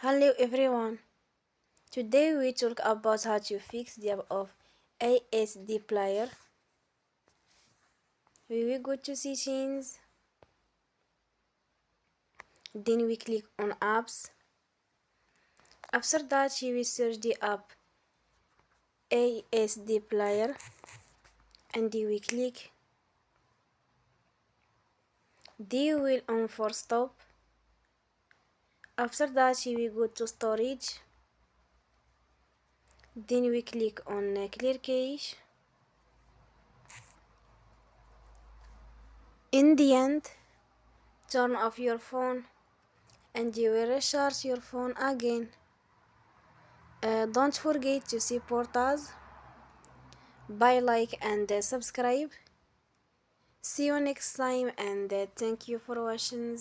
Hello everyone. Today we talk about how to fix the app of ASD player. We will go to settings. Then we click on apps. After that we will search the app ASD player and we click. Then we will on for stop. After that we will go to storage. Then we click on clear cache. In the end, turn off your phone and you will recharge your phone again. Don't forget to support us by like and subscribe. See you next time and thank you for watching.